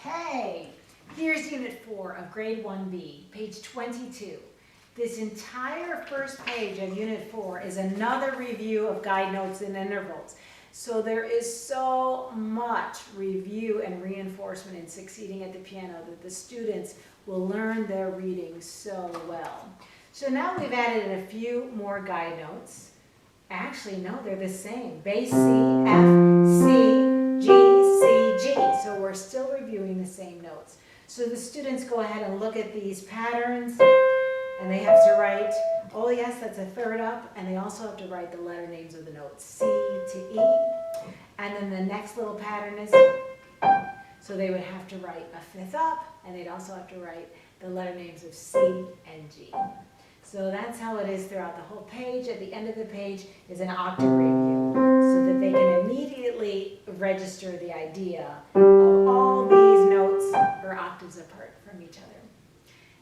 Okay, here's Unit 4 of Grade 1B, page 22. This entire first page of Unit 4 is another review of guide notes and intervals. So there is so much review and reinforcement in succeeding at the piano that the students will learn their reading so well. So now we've added a few more guide notes. Actually, no, they're the same. Bass C, F, C, G, C, G. So we're still reviewing the same notes. So the students go ahead and look at these patterns, and they have to write, oh yes, that's a third up, and they also have to write the letter names of the notes, C to E. And then the next little pattern is, so they would have to write a fifth up, and they'd also have to write the letter names of C and G. So that's how it is throughout the whole page. At the end of the page is an octave review, so that they can immediately register the idea of all these notes are octaves apart from each other.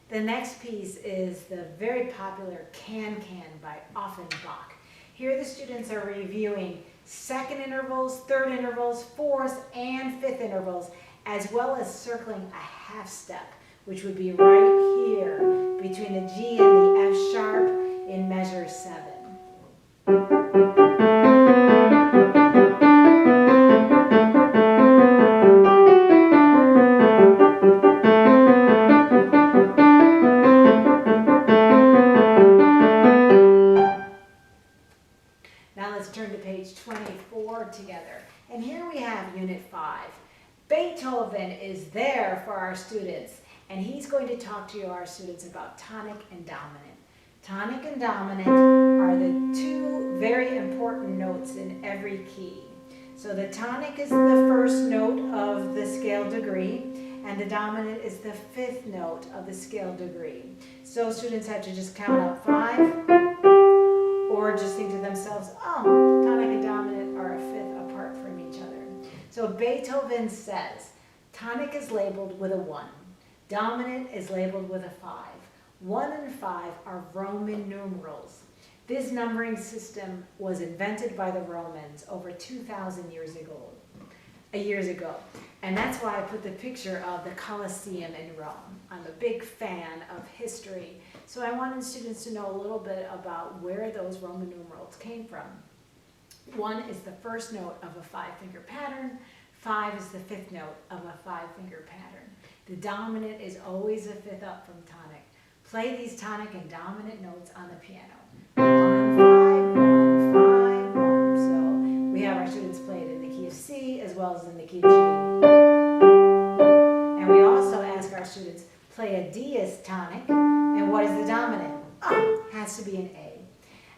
The next piece is the very popular Can-Can by Offenbach. Here the students are reviewing second intervals, third intervals, fourth and fifth intervals, as well as circling a half step, which would be right here between the G and the F sharp in measure 7. Now let's turn to page 24 together. And here we have Unit 5. Beethoven is there for our students, and he's going to talk to our students about tonic and dominant. Tonic and dominant are the two very important notes in every key. So the tonic is the first note of the scale degree, and the dominant is the fifth note of the scale degree. So students have to just count up 5, or just think to themselves, oh, tonic and dominant are a fifth apart from each other. So Beethoven says, tonic is labeled with a 1. Dominant is labeled with a 5. 1 and 5 are Roman numerals. This numbering system was invented by the Romans over 2,000 years ago. And that's why I put the picture of the Colosseum in Rome. I'm a big fan of history, so I wanted students to know a little bit about where those Roman numerals came from. 1 is the first note of a 5-finger pattern. 5 is the fifth note of a 5-finger pattern. The dominant is always a fifth up from tonic. Play these tonic and dominant notes on the piano. 1, 5, 1, 5, 1. So we have our students play it in the key of C as well as in the key of G. And we also ask our students, play a D as tonic, and what is the dominant? Oh, has to be an A.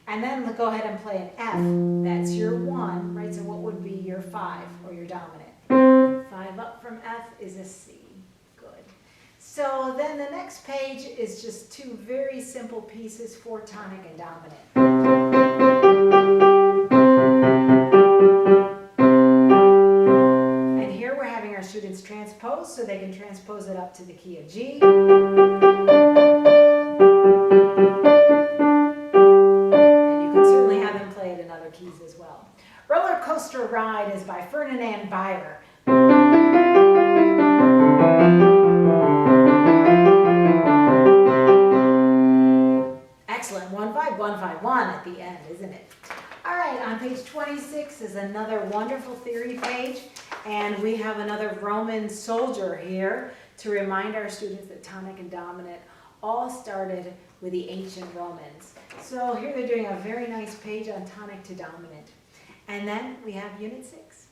And then go ahead and play an F. That's your 1, right? So what would be your 5 or your dominant? 5 up from F is a C. Good. So then the next page is just two very simple pieces for tonic and dominant. And here we're having our students transpose, so they can transpose it up to the key of G. Keys as well. Roller Coaster Ride is by Ferdinand Beyer. Excellent. 1, 5, 1, 5, 1 at the end, isn't it? All right, on page 26 is another wonderful theory page, and we have another Roman soldier here to remind our students that tonic and dominant all started with the ancient Romans. So here they're doing a very nice page on tonic to dominant. And then we have Unit 6.